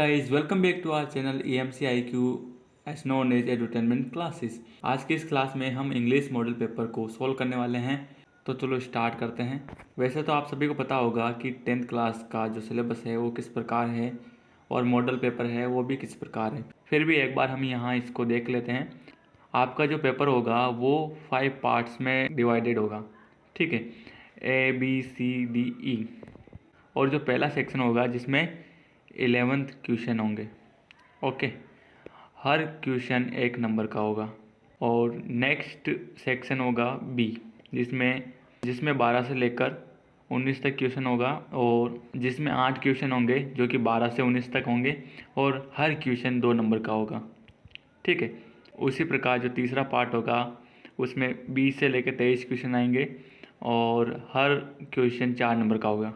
guys, welcome back to our channel EMC IQ as known as Edutainment Classes। आज की इस class में हम इंग्लिश मॉडल पेपर को सॉल्व करने वाले हैं। तो चलो स्टार्ट करते हैं। वैसे तो आप सभी को पता होगा कि 10th क्लास का जो सिलेबस है वो किस प्रकार है और मॉडल पेपर है वो भी किस प्रकार है। फिर भी एक बार हम यहाँ इसको देख लेते हैं। आपका जो पेपर होगा वो 5 पार्ट्स में डिवाइडेड होगा, ठीक है, ABCDE। और जो पहला सेक्शन होगा जिसमें 11th क्वेश्चन होंगे, ओके। हर क्वेश्चन 1 नंबर का होगा। और नेक्स्ट सेक्शन होगा बी, जिसमें 12 से लेकर 19 तक क्वेश्चन होगा और जिसमें 8 क्वेश्चन होंगे जो कि 12 से 19 तक होंगे और हर क्वेश्चन 2 नंबर का होगा, ठीक है। उसी प्रकार जो तीसरा पार्ट होगा उसमें 20 से लेकर 23 क्वेश्चन आएंगे और हर क्वेश्चन 4 नंबर का होगा।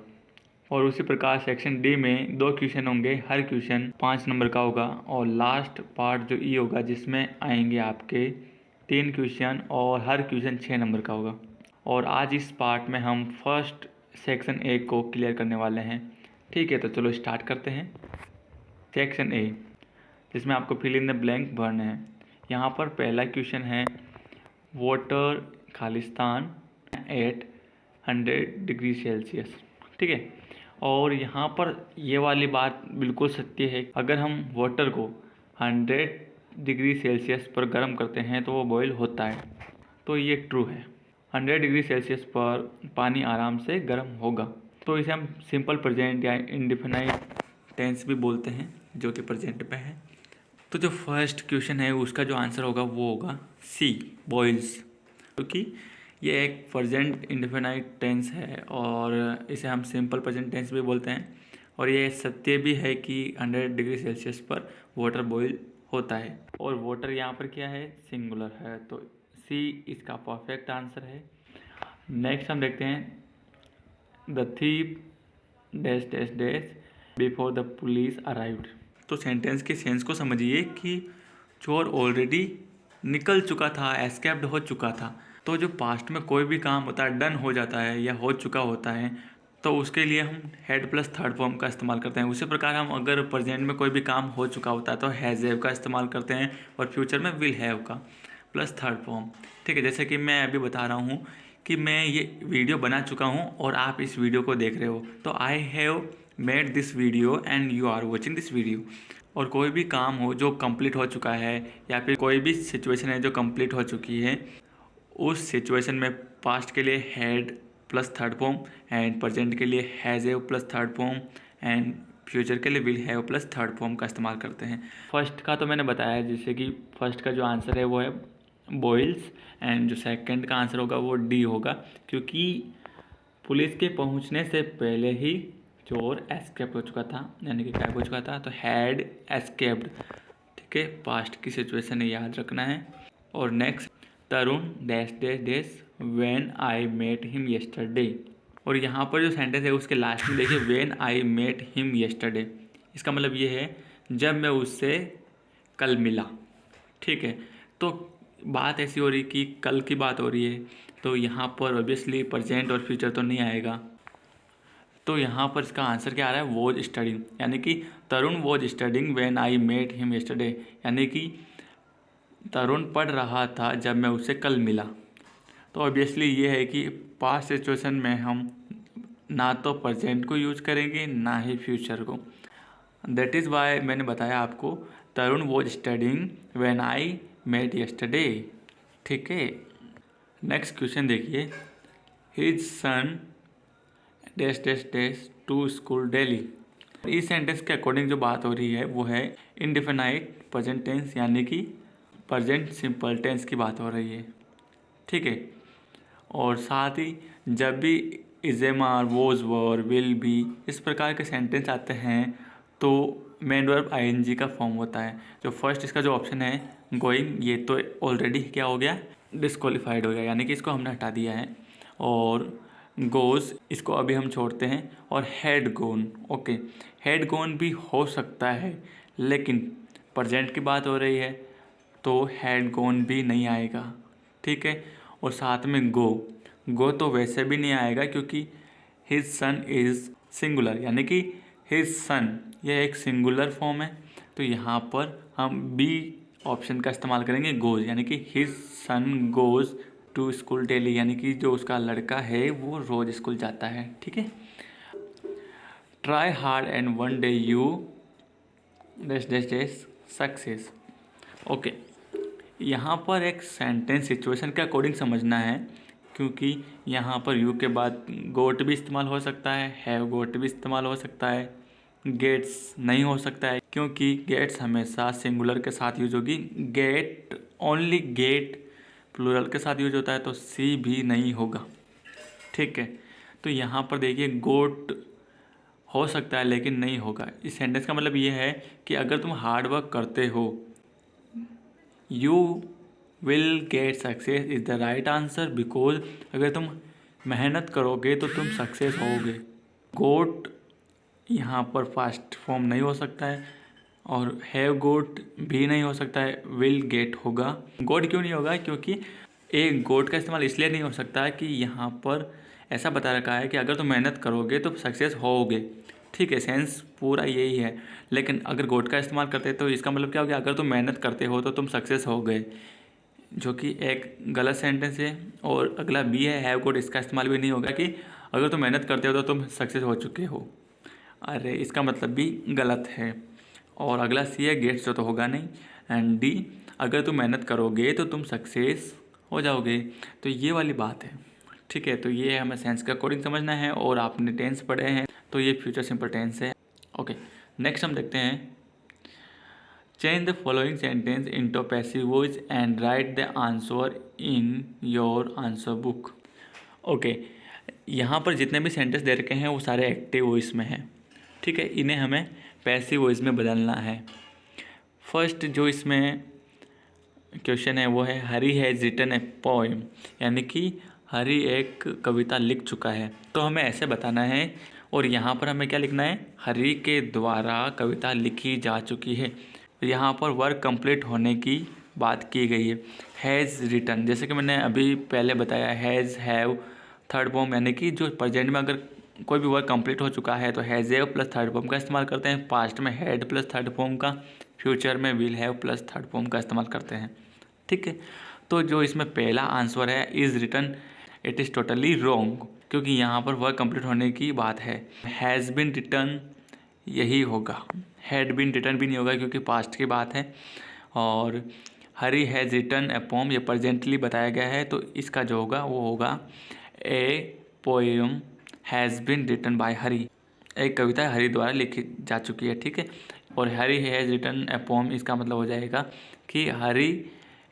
और उसी प्रकार सेक्शन डी में 2 क्वेश्चन होंगे, हर क्वेश्चन 5 नंबर का होगा। और लास्ट पार्ट जो ई होगा जिसमें आएंगे आपके 3 क्वेश्चन और हर क्वेश्चन 6 नंबर का होगा। और आज इस पार्ट में हम फर्स्ट सेक्शन ए को क्लियर करने वाले हैं, ठीक है। तो चलो स्टार्ट करते हैं। सेक्शन ए जिसमें आपको फिल इन द ब्लैंक भरना है। यहाँ पर पहला क्वेश्चन है वाटर खालिस्तान एट 100 डिग्री सेल्सियस, ठीक है। और यहाँ पर ये वाली बात बिल्कुल सत्य है, अगर हम वाटर को 100 डिग्री सेल्सियस पर गर्म करते हैं तो वो बॉयल होता है, तो ये ट्रू है। 100 डिग्री सेल्सियस पर पानी आराम से गर्म होगा। तो इसे हम सिंपल प्रेजेंट या इंडेफिनाइट टेंस भी बोलते हैं जो कि प्रेजेंट पे है। तो जो फर्स्ट क्वेश्चन है उसका जो आंसर होगा वो होगा सी, बॉइल्स, क्योंकि ये एक प्रेजेंट इंडेफिनाइट टेंस है और इसे हम सिंपल प्रेजेंट टेंस भी बोलते हैं। और ये सत्य भी है कि 100 डिग्री सेल्सियस पर वाटर बॉईल होता है। और वाटर यहाँ पर क्या है, सिंगुलर है, तो सी इसका परफेक्ट आंसर है। नेक्स्ट हम देखते हैं the thief dash dash dash before the police arrived. तो सेंटेंस के सेंस को समझिए कि चोर ऑलरेडी निकल चुका था, एस्केप्ड हो चुका था। तो जो पास्ट में कोई भी काम होता है, डन हो जाता है या हो चुका होता है, तो उसके लिए हम हैड प्लस थर्ड फॉर्म का इस्तेमाल करते हैं। उसी प्रकार हम अगर प्रेजेंट में कोई भी काम हो चुका होता है तो हैज़ हैव का इस्तेमाल करते हैं और फ्यूचर में विल हैव का प्लस थर्ड फॉर्म, ठीक है। जैसे कि मैं अभी बता रहा हूँ कि मैं ये वीडियो बना चुका हूँ और आप इस वीडियो को देख रहे हो, तो I have made this video and you are watching this video. और कोई भी काम हो जो कंप्लीट हो चुका है या फिर कोई भी सिचुएशन है जो कंप्लीट हो चुकी है, उस सिचुएशन में पास्ट के लिए had plus third form and present के लिए has have plus third form and future के लिए will have plus third form का इस्तेमाल करते हैं। फर्स्ट का तो मैंने बताया, जैसे कि फर्स्ट का जो आंसर है वो है बॉइल्स एंड जो सेकंड का आंसर होगा वो डी होगा, क्योंकि पुलिस के पहुंचने से पहले ही चोर एस्केप हो चुका था, यानी कि गायब हो चुका था। तो हैड एस्केप्ड, ठीक है, पास्ट की सिचुएशन याद रखना है। और next Tarun dash dash dash when I met him yesterday. और यहाँ पर जो सेंटेंस है उसके लास्ट में देखिए when I met him yesterday, इसका मतलब ये है जब मैं उससे कल मिला, ठीक है। तो बात ऐसी हो रही कि कल की बात हो रही है, तो यहाँ पर ऑब्वियसली प्रेजेंट और फ्यूचर तो नहीं आएगा। तो यहाँ पर इसका आंसर क्या आ रहा है, वॉज स्टडिंग, यानी कि Tarun was studying when I met him yesterday, यानी कि तरुण पढ़ रहा था जब मैं उससे कल मिला। तो ऑब्वियसली ये है कि पास्ट सिचुएशन में हम ना तो प्रेजेंट को यूज करेंगे ना ही फ्यूचर को। दैट इज़ वाई मैंने बताया आपको Tarun was studying when I met yesterday, ठीक है। नेक्स्ट क्वेश्चन देखिए, his son dash dash dash to school daily. इस सेंटेंस के अकॉर्डिंग जो बात हो रही है वो है इंडेफिनाइट प्रेजेंट टेंस, यानी कि प्रेजेंट सिंपल टेंस की बात हो रही है, ठीक है। और साथ ही जब भी is are was were will be इस प्रकार के सेंटेंस आते हैं तो मेन वर्ब आईएनजी का फॉर्म होता है। जो फर्स्ट इसका जो ऑप्शन है गोइंग, ये तो ऑलरेडी क्या हो गया, डिस्क्वालीफाइड हो गया, यानी कि इसको हमने हटा दिया है। और गोज़ इसको अभी हम छोड़ते हैं। और had gone, okay, had gone भी हो सकता है, लेकिन प्रेजेंट की बात हो रही है तो हैड गोन भी नहीं आएगा, ठीक है। और साथ में गो तो वैसे भी नहीं आएगा क्योंकि हिज सन इज़ सिंगुलर, यानी कि हिज सन, यह एक सिंगुलर फॉर्म है, तो यहाँ पर हम बी ऑप्शन का इस्तेमाल करेंगे, गोज, यानी कि his son goes to school daily, यानी कि जो उसका लड़का है वो रोज़ स्कूल जाता है। ठीक है। Try hard and one day you dash dash dash success. Okay, यहाँ पर एक सेंटेंस सिचुएशन के अकॉर्डिंग समझना है, क्योंकि यहाँ पर यू के बाद गोट भी इस्तेमाल हो सकता है, हैव गोट भी इस्तेमाल हो सकता है, गेट्स नहीं हो सकता है, क्योंकि गेट्स हमेशा सिंगुलर के साथ यूज होगी। गेट, ओनली गेट प्लूरल के साथ यूज होता है, तो सी भी नहीं होगा। ठीक है। तो यहाँ पर देखिए गोट हो सकता है लेकिन नहीं होगा। इस सेंटेंस का मतलब ये है कि अगर तुम हार्ड वर्क करते हो, you will get success is the right answer, because अगर तुम मेहनत करोगे तो तुम सक्सेस होगे। गोट यहाँ पर फास्ट फॉर्म नहीं हो सकता है, और हैव गोट भी नहीं हो सकता है, विल गेट होगा। गोट क्यों नहीं होगा? क्योंकि एक गोट का इस्तेमाल इसलिए नहीं हो सकता है कि यहाँ पर ऐसा बता रखा है कि अगर तुम मेहनत करोगे तो सक्सेस होगे। ठीक है, सेंस पूरा यही है। लेकिन अगर गोट का इस्तेमाल करते तो इसका मतलब क्या हो गया? अगर तुम मेहनत करते हो तो तुम सक्सेस हो गए, जो कि एक गलत सेंटेंस है। और अगला बी है हैव गोट, इसका इस्तेमाल भी नहीं होगा कि अगर तुम मेहनत करते हो तो तुम सक्सेस हो चुके हो। अरे इसका मतलब भी गलत है। और अगला सी है गेट्स, जो तो होगा नहीं। एंड डी, अगर तुम मेहनत करोगे तो तुम सक्सेस हो जाओगे। तो ये वाली बात है। ठीक है, तो ये हमें सेंस के अकॉर्डिंग समझना है, और आपने टेंस पढ़े हैं तो ये फ्यूचर सिंपल टेंस है। ओके, नेक्स्ट हम देखते हैं, change the following sentence into passive voice and write the answer in your answer book. Okay, यहाँ पर जितने भी सेंटेंस दे रखे हैं वो सारे एक्टिव वॉइस में हैं। ठीक है, इन्हें हमें पैसिव वॉइस में बदलना है। फर्स्ट जो इसमें क्वेश्चन है वो है हरी हैज़ रिटन ए पोएम, यानी कि हरी एक कविता लिख चुका है। तो हमें ऐसे बताना है, और यहाँ पर हमें क्या लिखना है? हरी के द्वारा कविता लिखी जा चुकी है। यहाँ पर वर्क कंप्लीट होने की बात की गई है। हैज़ रिटन, जैसे कि मैंने अभी पहले बताया, हैज़, हैव, थर्ड फॉर्म, यानी कि जो प्रेजेंट में अगर कोई भी वर्क कंप्लीट हो चुका है तो has have plus third form का इस्तेमाल करते हैं, पास्ट में हैड प्लस थर्ड फॉर्म का, फ्यूचर में will have plus third form का इस्तेमाल करते हैं। ठीक है, तो जो इसमें पहला आंसर है is written, it is totally wrong, क्योंकि यहाँ पर वर्क कंप्लीट होने की बात है। हैज़ बिन रिटन यही होगा, हैड बिन रिटन भी नहीं होगा क्योंकि पास्ट की बात है। और Hari has written a poem, ये प्रेजेंटली बताया गया है, तो इसका जो होगा वो होगा a poem has been written by Hari, एक कविता हरी द्वारा लिखी जा चुकी है। ठीक है, और Hari has written a pome, इसका मतलब हो जाएगा कि हरी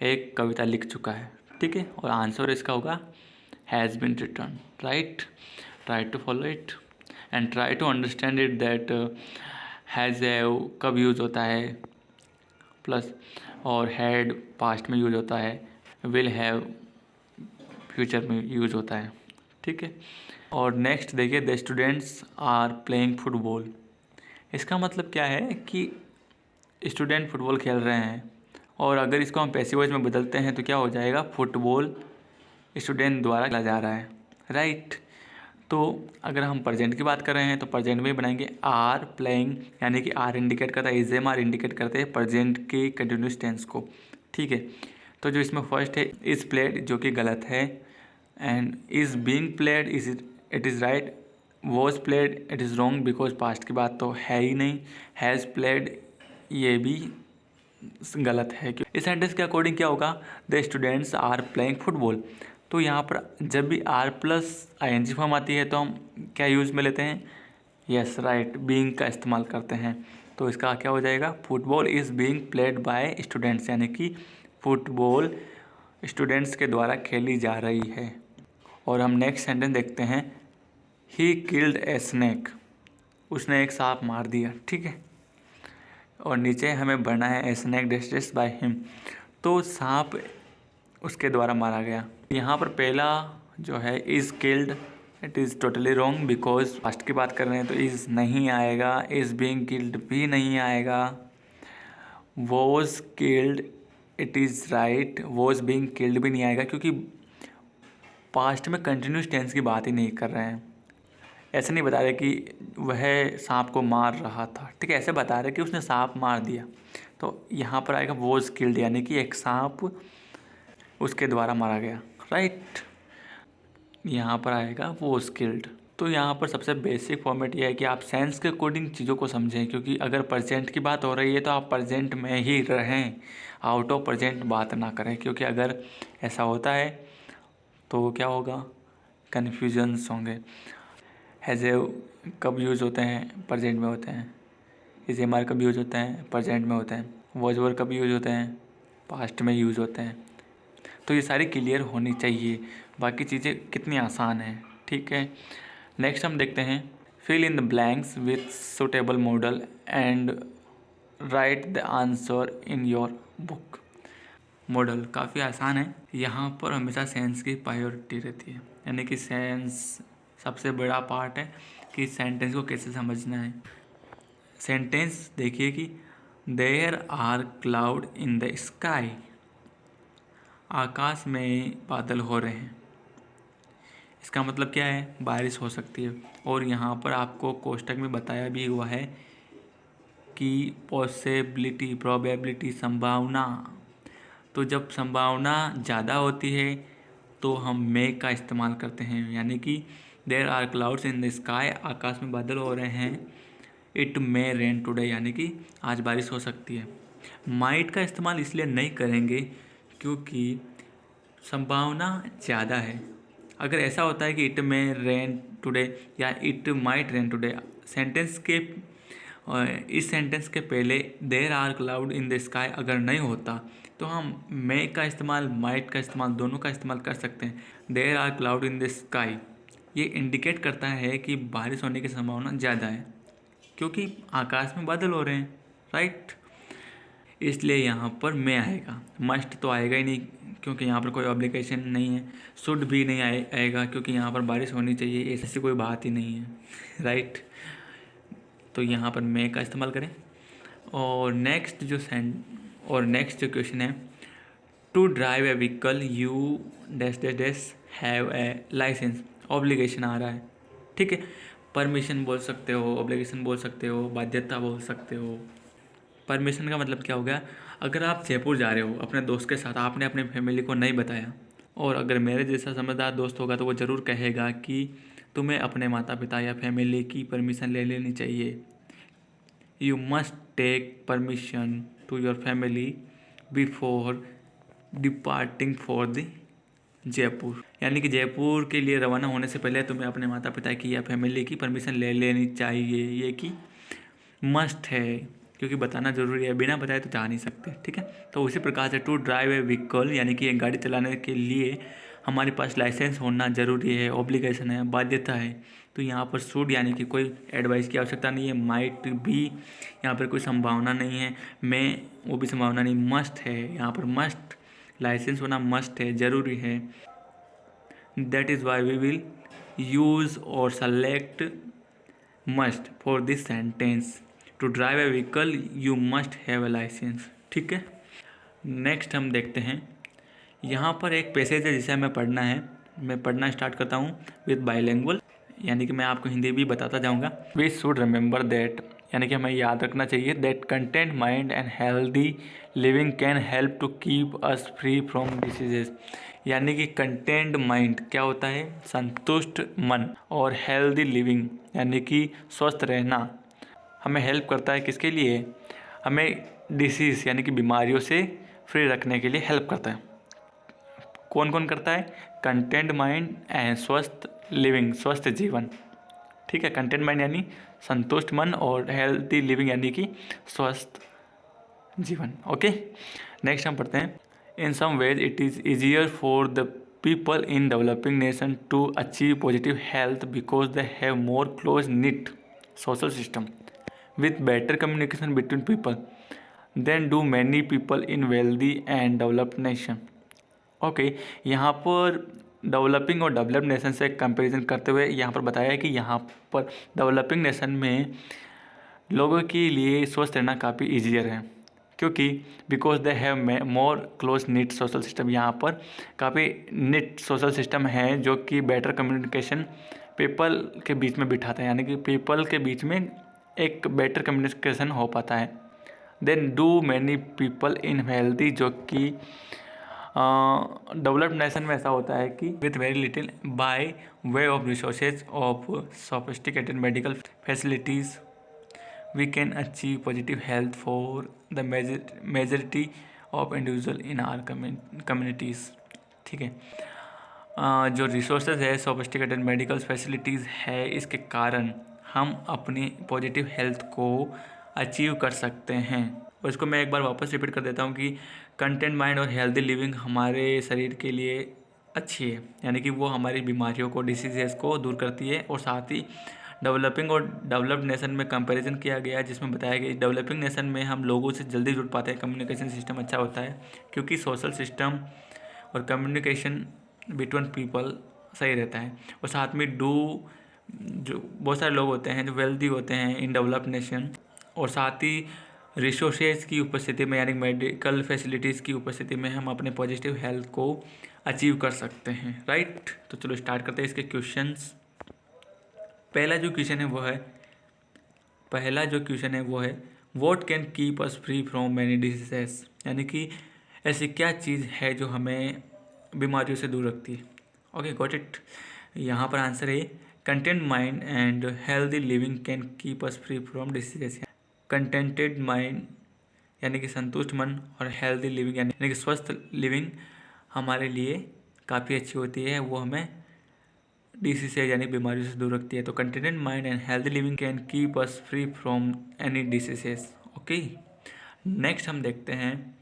एक कविता लिख चुका है। ठीक है, और आंसर इसका होगा has been written. Right, try to follow it and try to understand it that has have कब यूज़ होता है प्लस, और हैड पास्ट में यूज़ होता है, विल हैव फ्यूचर में यूज़ होता है। ठीक है, और नेक्स्ट देखिए, the students are playing football. इसका मतलब क्या है कि स्टूडेंट फुटबॉल खेल रहे हैं, और अगर इसको हम पैसिव वॉइस में बदलते हैं तो क्या हो जाएगा? फुटबॉल स्टूडेंट द्वारा खेला जा रहा है। राइट, तो अगर हम प्रेजेंट की बात कर रहे हैं तो प्रेजेंट में बनाएंगे आर प्लेइंग, यानी कि आर इंडिकेट करता है, इज एम आर इंडिकेट करते हैं प्रेजेंट के कंटिन्यूस टेंस को। ठीक है, तो जो इसमें फर्स्ट है इज़ प्लेड, जो कि गलत है, and is being played it is right, was played it is wrong, because past की बात तो है ही नहीं। हैज़ प्लेड ये भी गलत है। इस सेंटेंस के अकॉर्डिंग क्या होगा? The students are playing football. तो यहाँ पर जब भी आर प्लस आईएनजी फॉर्म आती है तो हम क्या यूज़ में लेते हैं? यस राइट, बीइंग का इस्तेमाल करते हैं। तो इसका क्या हो जाएगा? Football is being played by students, यानी कि फुटबॉल स्टूडेंट्स के द्वारा खेली जा रही है। और हम नेक्स्ट सेंटेंस देखते हैं, ही किल्ड ए स्नेक, उसने एक सांप मार दिया। ठीक है, और नीचे हमें बढ़ना है a snake distressed by him, तो सांप उसके द्वारा मारा गया। यहाँ पर पहला जो है is killed, it is totally wrong, because past की बात कर रहे हैं तो इज़ नहीं आएगा, इज़ बीइंग किल्ड भी नहीं आएगा, was killed it is right, was being killed भी नहीं आएगा क्योंकि पास्ट में कंटिन्यूस टेंस की बात ही नहीं कर रहे हैं। ऐसे नहीं बता रहे कि वह सांप को मार रहा था, ठीक है, ऐसे बता रहे कि उसने सांप मार दिया। तो यहाँ पर आएगा वॉज किल्ड, यानी कि एक सांप उसके द्वारा मारा गया, राइट। यहाँ पर आएगा वॉज किल्ड। तो यहाँ पर सबसे बेसिक फॉर्मेट ये है कि आप सेंस के अकॉर्डिंग चीज़ों को समझें, क्योंकि अगर प्रेजेंट की बात हो रही है तो आप प्रेजेंट में ही रहें, आउट ऑफ प्रेजेंट बात ना करें, क्योंकि अगर ऐसा होता है तो क्या होगा, कन्फ्यूजन्स होंगे। हैज़ ए कब यूज़ होते हैं, प्रेजेंट में होते हैं। इज एम आर कब यूज़ होते हैं, प्रेजेंट में होते हैं। वॉज वर कब यूज़ होते हैं, पास्ट में यूज़ होते हैं। तो ये सारी क्लियर होनी चाहिए, बाकी चीज़ें कितनी आसान हैं, ठीक है। नेक्स्ट हम देखते हैं fill in the blanks with suitable modal and write the answer in your book. Modal काफ़ी आसान है, यहाँ पर हमेशा सेंस की प्रायोरिटी रहती है, यानी कि सेंस सबसे बड़ा पार्ट है कि सेंटेंस को कैसे समझना है। सेंटेंस देखिए कि there are cloud in the sky, आकाश में बादल हो रहे हैं, इसका मतलब क्या है, बारिश हो सकती है। और यहाँ पर आपको कोष्टक में बताया भी हुआ है कि पॉसिबिलिटी, प्रोबेबिलिटी, संभावना। तो जब संभावना ज़्यादा होती है तो हम मे का इस्तेमाल करते हैं, यानी कि there are clouds in the sky, आकाश में बादल हो रहे हैं। इट मे रेन टुडे, यानी कि आज बारिश हो सकती है। माइट का इस्तेमाल इसलिए नहीं करेंगे क्योंकि संभावना ज़्यादा है। अगर ऐसा होता है कि इट मे रेन टुडे या it might rain today, sentence के इस सेंटेंस के पहले there are cloud in the sky अगर नहीं होता तो हम मे का इस्तेमाल, माइट का इस्तेमाल, दोनों का इस्तेमाल कर सकते हैं। There are cloud in the sky ये इंडिकेट करता है कि बारिश होने की संभावना ज़्यादा है, क्योंकि आकाश में बादल हो रहे हैं, राइट। इसलिए यहाँ पर मे आएगा, मस्ट तो आएगा ही नहीं क्योंकि यहाँ पर कोई ऑब्लिगेशन नहीं है। शुड भी नहीं आएगा क्योंकि यहाँ पर बारिश होनी चाहिए, ऐसी कोई बात ही नहीं है, राइट। तो यहाँ पर मे का इस्तेमाल करें। और नेक्स्ट जो क्वेश्चन है, to drive a vehicle you dash dash dash have a licence, obligation आ रहा है, ठीक है। परमिशन बोल सकते हो, ऑब्लिगेशन बोल सकते हो, बाध्यता बोल सकते हो। परमिशन का मतलब क्या हो गया, अगर आप जयपुर जा रहे हो अपने दोस्त के साथ, आपने अपनी फैमिली को नहीं बताया, और अगर मेरे जैसा समझदार दोस्त होगा तो वो ज़रूर कहेगा कि तुम्हें अपने माता पिता या फैमिली की परमिशन ले लेनी चाहिए। You must take permission to your family before departing for the Jaipur, यानी कि जयपुर के लिए रवाना होने से पहले तुम्हें अपने माता पिता की या फैमिली की परमिशन ले लेनी चाहिए। ये कि मस्ट है, क्योंकि बताना ज़रूरी है, बिना बताए तो जा नहीं सकते, ठीक है। तो उसी प्रकार से टू ड्राइव ए व्हीकल, यानी कि एक गाड़ी चलाने के लिए हमारे पास लाइसेंस होना ज़रूरी है, ऑब्लिगेशन है, बाध्यता है। तो यहाँ पर शुड यानी कि कोई एडवाइस की आवश्यकता नहीं है, माइट भी यहाँ पर कोई संभावना नहीं है, मैं वो भी संभावना नहीं, मस्ट है, यहाँ पर मस्ट, लाइसेंस होना मस्ट है, ज़रूरी है। That is why we will use और select must for this sentence. To drive a vehicle you must have a licence, ठीक है। नेक्स्ट हम देखते हैं, यहाँ पर एक पैसेज है जिसे हमें पढ़ना है। मैं पढ़ना स्टार्ट करता हूँ विद बाइलिंगुअल, यानी कि मैं आपको हिंदी भी बताता जाऊँगा। वी शुड रिमेंबर दैट, यानी कि हमें याद रखना चाहिए, that content mind and healthy living can help to keep us free from diseases. यानी कि कंटेंट माइंड क्या होता है, संतुष्ट मन, और हेल्दी लिविंग यानी कि स्वस्थ रहना हमें हेल्प करता है, किसके लिए, हमें डिसीज़ यानी कि बीमारियों से फ्री रखने के लिए हेल्प करता है। कौन कौन करता है, कंटेंट माइंड एंड स्वस्थ लिविंग, स्वस्थ जीवन, ठीक है। कंटेंट माइंड यानी संतुष्ट मन और हेल्दी लिविंग यानी कि स्वस्थ जीवन, ओके। नेक्स्ट हम पढ़ते हैं, in some ways it is easier for the people in developing nation to achieve positive health because they have more close knit social system with better communication between people than do many people in wealthy and developed nation। Okay, यहाँ पर developing और developed nation से comparison करते हुए यहाँ पर बताया है कि यहाँ पर डेवलपिंग नेशन में लोगों के लिए स्वस्थ रहना काफ़ी ईजियर है, क्योंकि because they have more close knit social system, यहाँ पर काफ़ी निट सोशल सिस्टम है जो कि बेटर कम्युनिकेशन पीपल के बीच में बिठाता है, यानी कि पीपल के बीच में एक बेटर कम्युनिकेशन हो पाता है। Then do many people in healthy, जो कि डेवलप्ड नेशन में ऐसा होता है कि with very little by way of resources of sophisticated medical facilities we can achieve positive health for the majority of individual in our communities. ठीक है, जो रिसोर्सेज है, सोफिस्टिकेटेड मेडिकल फैसिलिटीज़ है, इसके कारण हम अपनी पॉजिटिव हेल्थ को अचीव कर सकते हैं। और इसको मैं एक बार वापस रिपीट कर देता हूँ कि कंटेंट माइंड और हेल्दी लिविंग हमारे शरीर के लिए अच्छी है, यानी कि वो हमारी बीमारियों को, डिसीजेस को दूर करती है। और साथ ही डेवलपिंग और डेवलप्ड नेशन में कंपैरिजन किया गया है, जिसमें बताया गया डेवलपिंग नेशन में हम लोगों से जल्दी जुड़ पाते हैं, कम्युनिकेशन सिस्टम अच्छा होता है, क्योंकि सोशल सिस्टम और कम्युनिकेशन बिटवीन पीपल सही रहता है। और साथ में जो बहुत सारे लोग होते हैं जो वेल्दी होते हैं इन डेवलप्ड नेशन, और साथ ही रिसोर्सेज की उपस्थिति में, यानी मेडिकल फैसिलिटीज़ की उपस्थिति में हम अपने पॉजिटिव हेल्थ को अचीव कर सकते हैं। राइट, तो चलो स्टार्ट करते हैं इसके क्वेश्चंस। पहला जो क्वेश्चन है वो है what can keep us free from many diseases, यानी कि ऐसी क्या चीज़ है जो हमें बीमारियों से दूर रखती है। Okay, got it. यहाँ पर आंसर है content mind and healthy living can keep us free from diseases. Contented mind यानी कि संतुष्ट मन, और हेल्दी लिविंग यानी कि स्वस्थ लिविंग हमारे लिए काफ़ी अच्छी होती है, वो हमें डिसीज यानी बीमारियों से दूर रखती है। तो contented mind and healthy living can keep us free from any diseases. Okay, next हम देखते हैं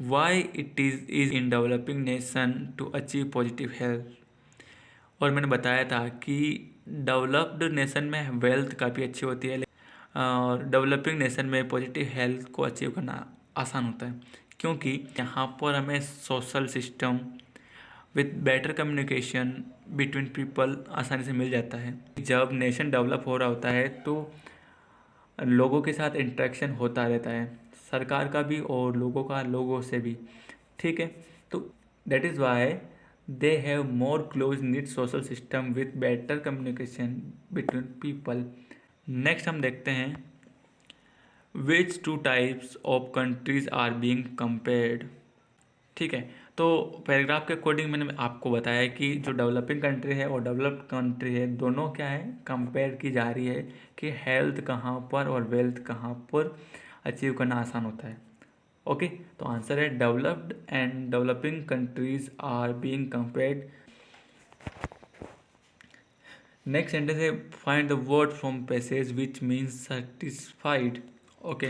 why it is in developing nation to achieve positive health. और मैंने बताया था कि डेवलप्ड नेशन में वेल्थ काफ़ी अच्छी होती है, और डेवलपिंग नेशन में पॉजिटिव हेल्थ को अचीव करना आसान होता है, क्योंकि यहाँ पर हमें social system with better communication between people आसानी से मिल जाता है। जब नेशन डेवलप हो रहा होता है तो लोगों के साथ इंटरेक्शन होता रहता है, सरकार का भी और लोगों से भी। ठीक है, तो that is why they have more close knit social system with better communication between people. Next हम देखते हैं which two types of countries are being compared. ठीक है, तो पैराग्राफ के अकॉर्डिंग मैंने आपको बताया कि जो डेवलपिंग कंट्री है और डेवलप्ड कंट्री है, दोनों क्या है, कंपेयर की जा रही है कि हेल्थ कहाँ पर और वेल्थ कहाँ पर अचीव करना आसान होता है। ओके, तो आंसर है developed and developing countries are being compared. Next sentence है find the word from passage which means satisfied. Okay,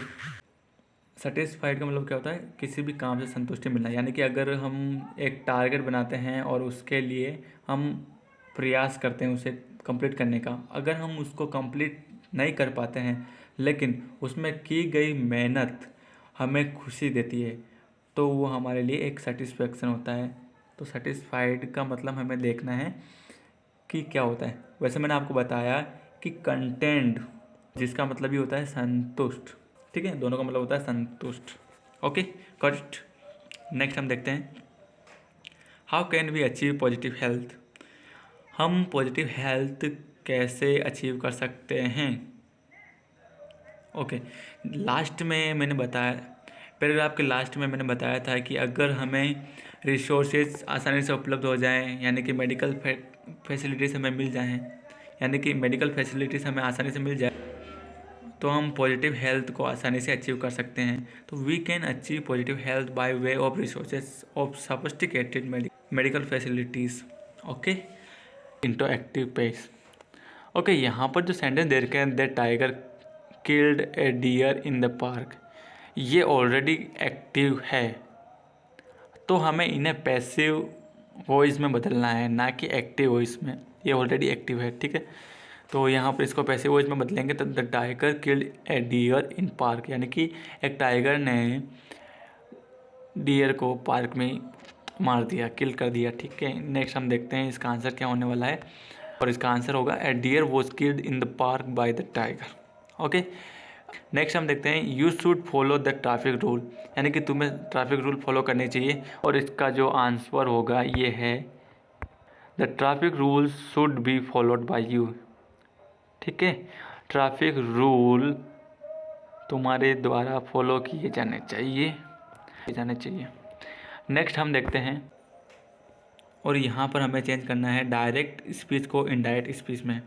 satisfied का मतलब क्या होता है, किसी भी काम से संतुष्टि मिलना, यानी कि अगर हम एक टारगेट बनाते हैं और उसके लिए हम प्रयास करते हैं उसे कंप्लीट करने का, अगर हम उसको कंप्लीट नहीं कर पाते हैं लेकिन उसमें की गई मेहनत हमें खुशी देती है, तो वो हमारे लिए एक सेटिस्फेक्शन होता है। तो सेटिस्फाइड का मतलब हमें देखना है कि क्या होता है। वैसे मैंने आपको बताया कि कंटेंट जिसका मतलब ही होता है संतुष्ट। ठीक है, दोनों का मतलब होता है संतुष्ट। Okay, correct. नेक्स्ट हम देखते हैं how can we achieve positive health. हम पॉजिटिव हेल्थ कैसे अचीव कर सकते हैं। ओके, लास्ट में मैंने बताया, पैराग्राफ के लास्ट में मैंने बताया था कि अगर हमें रिसोर्सेज आसानी से उपलब्ध हो जाएं, यानी कि मेडिकल फैसिलिटीज़ हमें मिल जाएं, यानी कि मेडिकल फैसिलिटीज़ हमें आसानी से मिल जाए, तो हम पॉजिटिव हेल्थ को आसानी से अचीव कर सकते हैं। तो we can achieve positive health by way of resources of sophisticated medical facilities. Okay, into active pace. Okay, यहाँ पर जो सेंटेंस दे रखे हैं the tiger killed a deer in the park, ये ऑलरेडी एक्टिव है, तो हमें इन्हें पैसिव वॉइस में बदलना है, ना कि एक्टिव वॉइस में। ये ऑलरेडी एक्टिव है, ठीक है, तो यहाँ पर इसको पैसिव वॉइस में बदलेंगे तो the tiger killed a deer in park, यानी कि एक टाइगर ने डियर को पार्क में मार दिया, किल कर दिया। ठीक है, नेक्स्ट हम देखते हैं इसका आंसर क्या होने वाला है, और इसका आंसर होगा a deer was killed in the park by the tiger. Okay, next हम देखते हैं you should follow the traffic rule, यानी कि तुम्हें ट्रैफिक रूल फॉलो करने चाहिए, और इसका जो आंसर होगा ये है the traffic rules should be followed by you. ठीक है, ट्रैफिक रूल तुम्हारे द्वारा फॉलो किए जाने चाहिए। नेक्स्ट हम देखते हैं, और यहाँ पर हमें चेंज करना है डायरेक्ट स्पीच को इनडायरेक्ट स्पीच में।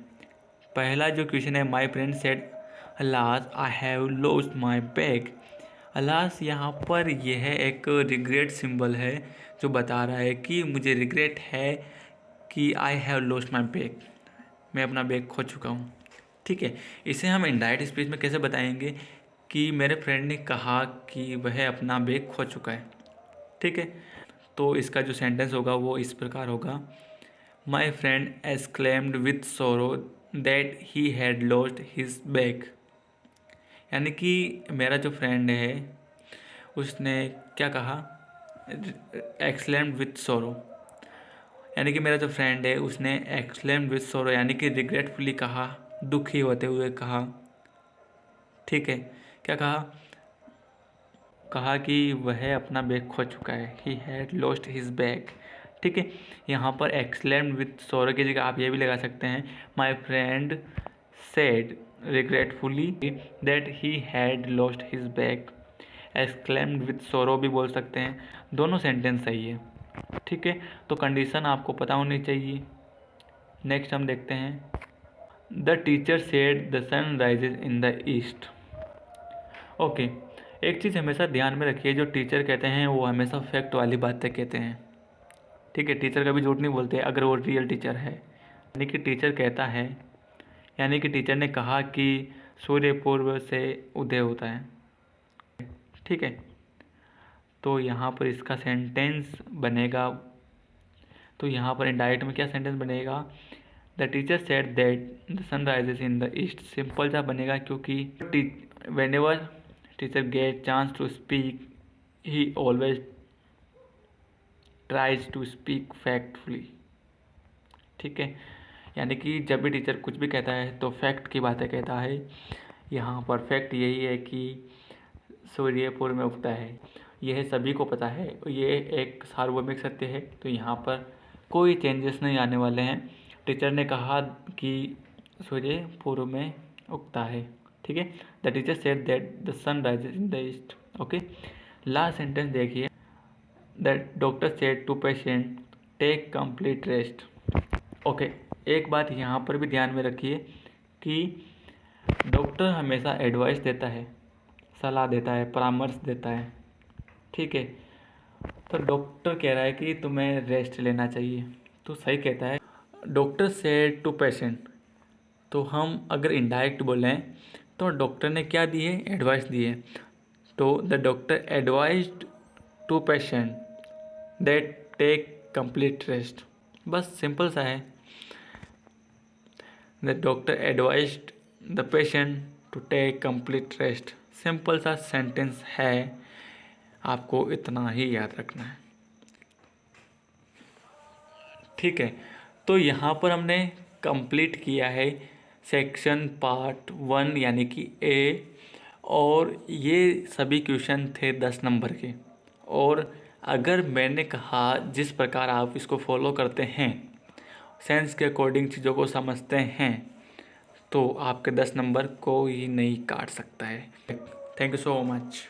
पहला जो क्वेश्चन है, my friend said alas I have lost my bag. Alas यहाँ पर यह है एक रिग्रेट सिंबल है जो बता रहा है कि मुझे रिग्रेट है कि I have lost my bag, मैं अपना बैग खो चुका हूँ। ठीक है, इसे हम इनडायरेक्ट स्पीच में कैसे बताएंगे कि मेरे फ्रेंड ने कहा कि वह अपना बैग खो चुका है। ठीक है, तो इसका जो सेंटेंस होगा वो इस प्रकार होगा, माई फ्रेंड एक्सक्लेम्ड विथ सोरो that he had lost his bag. यानी कि मेरा जो फ्रेंड है उसने क्या कहा, एक्सक्लेम्ड विथ सोरो, यानी कि मेरा जो फ्रेंड है उसने एक्सक्लेम्ड विथ सोरो यानी कि रिग्रेटफुली कहा, दुखी होते हुए कहा। ठीक है, क्या कहा कि वह अपना बैग खो चुका है, he had lost his bag. ठीक है, यहाँ पर एक्सक्लेम्ड विथ सोरो की जगह आप ये भी लगा सकते हैं, my friend said regretfully that he had lost his bag. Exclaimed with सोरो भी बोल सकते हैं, दोनों सेंटेंस सही है। ठीक है, तो कंडीशन आपको पता होनी चाहिए। नेक्स्ट हम देखते हैं, the teacher said the sun rises in the east. Okay, एक चीज़ हमेशा ध्यान में रखिए, जो टीचर कहते हैं वो हमेशा फैक्ट वाली बातें कहते हैं। ठीक है, टीचर कभी झूठ नहीं बोलते अगर वो रियल टीचर है। यानी कि टीचर कहता है, यानी कि टीचर ने कहा कि सूर्य पूर्व से उदय होता है। ठीक है, तो यहाँ पर इसका सेंटेंस बनेगा, तो यहाँ पर इनडायरेक्ट में क्या सेंटेंस बनेगा, the teacher said that the sun rises in the east. Simple सा बनेगा क्योंकि whenever teacher get chance to speak he always tries to speak factfully. ठीक है, यानी कि जब भी टीचर कुछ भी कहता है तो फैक्ट की बातें कहता है। यहाँ पर फैक्ट यही है कि सूर्य पूर्व में उगता है, यह सभी को पता है, ये एक सार्वभौमिक सत्य है, तो यहाँ पर कोई चेंजेस नहीं आने वाले हैं। टीचर ने कहा कि सूर्य पूर्व में उगता है। ठीक है, the teacher said that the sun rises in the east. Okay, last sentence देखिए, the doctor said to patient take complete rest. Okay, एक बात यहाँ पर भी ध्यान में रखिए कि डॉक्टर हमेशा एडवाइस देता है, सलाह देता है, परामर्श देता है। ठीक है, तो डॉक्टर कह रहा है कि तुम्हें रेस्ट लेना चाहिए, तो सही कहता है। डॉक्टर सेड टू पेशेंट, तो हम अगर इनडायरेक्ट बोलें तो डॉक्टर ने क्या दी है, एडवाइस दी है। तो the doctor advised to patient that take complete rest, बस सिंपल सा है। The doctor advised the patient to take complete rest, simple सा सेंटेंस है, आपको इतना ही याद रखना है। ठीक है, तो यहाँ पर हमने कंप्लीट किया है सेक्शन पार्ट 1 यानी कि ए, और ये सभी क्वेश्चन थे 10 नंबर के। और अगर मैंने कहा जिस प्रकार आप इसको फॉलो करते हैं, सेंस के अकॉर्डिंग चीज़ों को समझते हैं, तो आपके 10 नंबर कोई नहीं काट सकता है। Thank you so much.